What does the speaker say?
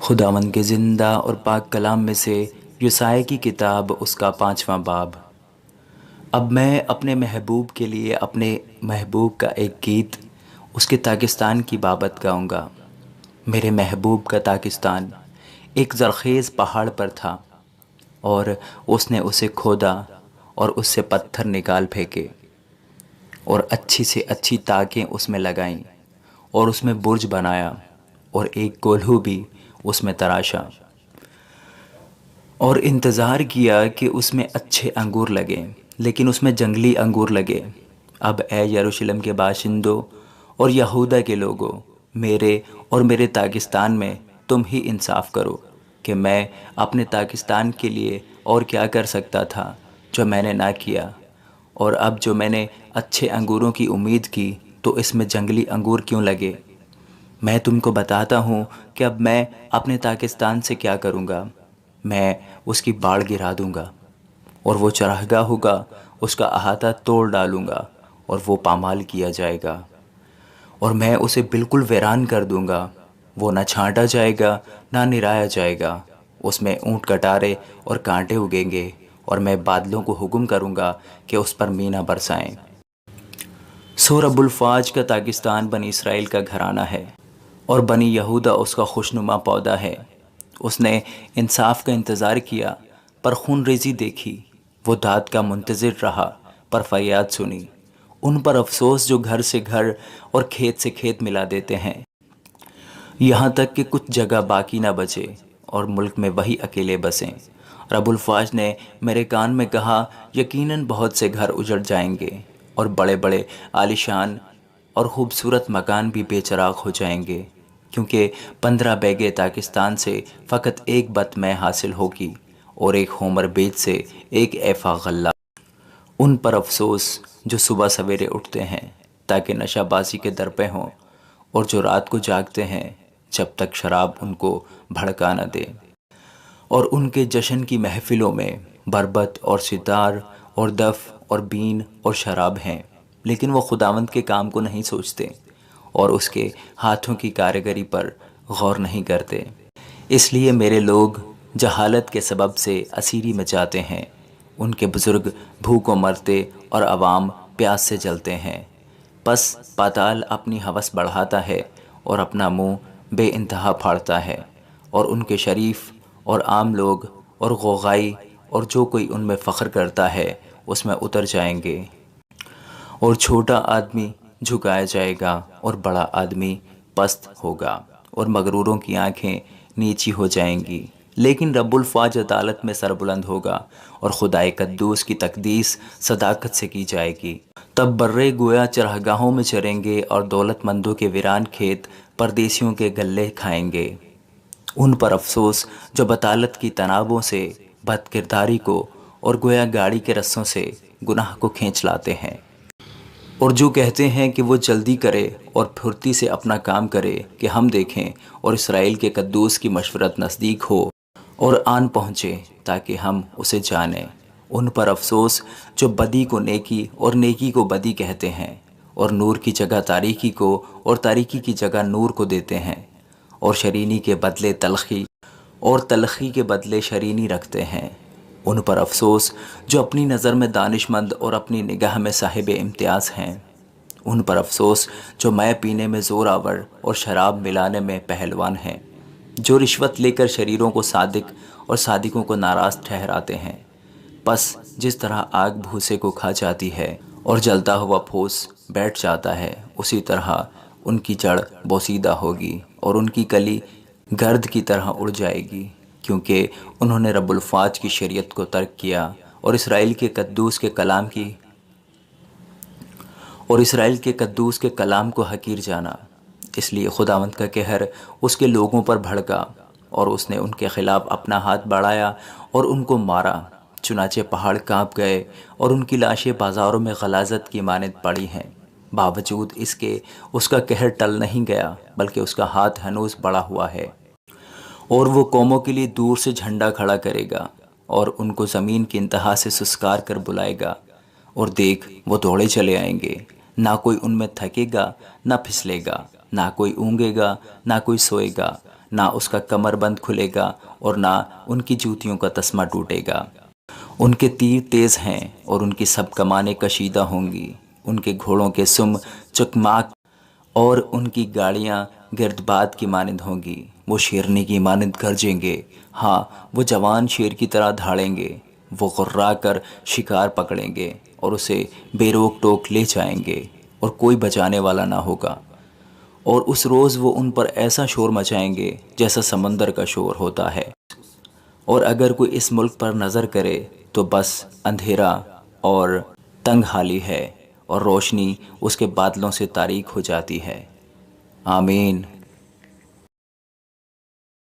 خداوند کے زندہ اور پاک کلام میں سے یسائی کی کتاب اس کا 5واں باب۔ اب میں اپنے محبوب کے لیے اپنے محبوب کا ایک گیت اس کے تاکستان کی بابت گاؤں گا۔ میرے محبوب کا تاکستان ایک زرخیز پہاڑ پر تھا، اور اس نے اسے کھودا اور اس سے پتھر نکال پھینکے اور اچھی سے اچھی تاکیں اس میں لگائیں اور اس میں برج بنایا اور ایک کولہو بھی اس میں تراشا، اور انتظار کیا کہ اس میں اچھے انگور لگیں، لیکن اس میں جنگلی انگور لگے۔ اب اے یروشلم کے باشندوں اور یہودا کے لوگوں، میرے اور میرے تاکستان میں تم ہی انصاف کرو کہ میں اپنے تاکستان کے لیے اور کیا کر سکتا تھا جو میں نے نہ کیا، اور اب جو میں نے اچھے انگوروں کی امید کی تو اس میں جنگلی انگور کیوں لگے؟ میں تم کو بتاتا ہوں کہ اب میں اپنے تاکستان سے کیا کروں گا۔ میں اس کی باڑ گرا دوں گا، اور وہ چراگاہ ہوگا، اس کا احاطہ توڑ ڈالوں گا اور وہ پامال کیا جائے گا، اور میں اسے بالکل ویران کر دوں گا۔ وہ نہ چھانٹا جائے گا نہ نرایا جائے گا، اس میں اونٹ کٹارے اور کانٹے اگیں گے، اور میں بادلوں کو حکم کروں گا کہ اس پر مینا برسائیں۔ سو رب الفاج کا تاکستان بنی اسرائیل کا گھرانہ ہے، اور بنی یہودا اس کا خوشنما پودا ہے۔ اس نے انصاف کا انتظار کیا پر خون ریزی دیکھی، وہ داد کا منتظر رہا پر فریاد سنی۔ ان پر افسوس جو گھر سے گھر اور کھیت سے کھیت ملا دیتے ہیں، یہاں تک کہ کچھ جگہ باقی نہ بچے اور ملک میں وہی اکیلے بسیں۔ رب الفاج نے میرے کان میں کہا، یقیناً بہت سے گھر اجڑ جائیں گے، اور بڑے بڑے عالیشان اور خوبصورت مکان بھی بے چراغ ہو جائیں گے، کیونکہ 15 بیگے تاکستان سے فقط ایک بت میں حاصل ہوگی، اور ایک ہومر بیج سے ایک ایفا غلہ۔ ان پر افسوس جو صبح سویرے اٹھتے ہیں تاکہ نشہ بازی کے درپے ہوں، اور جو رات کو جاگتے ہیں جب تک شراب ان کو بھڑکا نہ دے۔ اور ان کے جشن کی محفلوں میں بربط اور ستار اور دف اور بین اور شراب ہیں، لیکن وہ خداوند کے کام کو نہیں سوچتے اور اس کے ہاتھوں کی کاریگری پر غور نہیں کرتے۔ اس لیے میرے لوگ جہالت کے سبب سے اسیری میں جاتے ہیں، ان کے بزرگ بھوکوں مرتے اور عوام پیاس سے جلتے ہیں۔ پس پاتال اپنی ہوس بڑھاتا ہے اور اپنا منہ بے انتہا پھاڑتا ہے، اور ان کے شریف اور عام لوگ اور غوغائی اور جو کوئی ان میں فخر کرتا ہے اس میں اتر جائیں گے، اور چھوٹا آدمی جھکایا جائے گا اور بڑا آدمی پست ہوگا، اور مغروروں کی آنکھیں نیچی ہو جائیں گی۔ لیکن رب الفاج عدالت میں سربلند ہوگا، اور خدائے قدوس کی تقدیس صداقت سے کی جائے گی۔ تب برے گویا چراگاہوں میں چریں گے، اور دولت مندوں کے ویران کھیت پردیسیوں کے گلے کھائیں گے۔ ان پر افسوس جو بطالت کی تنابوں سے بد کرداری کو اور گویا گاڑی کے رسوں سے گناہ کو کھینچ لاتے ہیں، اور جو کہتے ہیں کہ وہ جلدی کرے اور پھرتی سے اپنا کام کرے کہ ہم دیکھیں، اور اسرائیل کے قدوس کی مشورت نزدیک ہو اور آن پہنچے تاکہ ہم اسے جانیں۔ ان پر افسوس جو بدی کو نیکی اور نیکی کو بدی کہتے ہیں، اور نور کی جگہ تاریکی کو اور تاریکی کی جگہ نور کو دیتے ہیں، اور شرینی کے بدلے تلخی اور تلخی کے بدلے شرینی رکھتے ہیں۔ ان پر افسوس جو اپنی نظر میں دانش مند اور اپنی نگاہ میں صاحب امتیاز ہیں۔ ان پر افسوس جو مے پینے میں زور آور اور شراب ملانے میں پہلوان ہیں، جو رشوت لے کر شریروں کو صادق اور صادقوں کو ناراض ٹھہراتے ہیں۔ پس جس طرح آگ بھوسے کو کھا جاتی ہے اور جلتا ہوا پھوس بیٹھ جاتا ہے، اسی طرح ان کی جڑ بوسیدہ ہوگی اور ان کی کلی گرد کی طرح اڑ جائے گی، کیونکہ انہوں نے رب الفاج کی شریعت کو ترک کیا اور اسرائیل کے قدوس کے کلام کو حقیر جانا۔ اس لیے خداوند کا قہر اس کے لوگوں پر بھڑکا، اور اس نے ان کے خلاف اپنا ہاتھ بڑھایا اور ان کو مارا۔ چنانچہ پہاڑ کانپ گئے اور ان کی لاشیں بازاروں میں غلاظت کی مانند پڑی ہیں۔ باوجود اس کے اس کا قہر ٹل نہیں گیا، بلکہ اس کا ہاتھ ہنوز بڑھا ہوا ہے، اور وہ قوموں کے لیے دور سے جھنڈا کھڑا کرے گا، اور ان کو زمین کی انتہا سے سسکار کر بلائے گا۔ اور دیکھ، وہ دوڑے چلے آئیں گے، نہ کوئی ان میں تھکے گا نہ پھسلے گا، نہ کوئی اونگے گا نہ کوئی سوئے گا، نہ اس کا کمر بند کھلے گا اور نہ ان کی جوتیوں کا تسمہ ٹوٹے گا۔ ان کے تیر تیز ہیں اور ان کی سب کمانیں کشیدہ ہوں گی، ان کے گھوڑوں کے سم چکماک اور ان کی گاڑیاں گردباد کی مانند ہوں گی۔ وہ شیرنی کی مانند گرجیں گے، ہاں وہ جوان شیر کی طرح دھاڑیں گے۔ وہ غرا کر شکار پکڑیں گے اور اسے بے روک ٹوک لے جائیں گے اور کوئی بچانے والا نہ ہوگا۔ اور اس روز وہ ان پر ایسا شور مچائیں گے جیسا سمندر کا شور ہوتا ہے۔ اور اگر کوئی اس ملک پر نظر کرے تو بس اندھیرا اور تنگ حالی ہے، اور روشنی اس کے بادلوں سے تاریک ہو جاتی ہے۔ آمین۔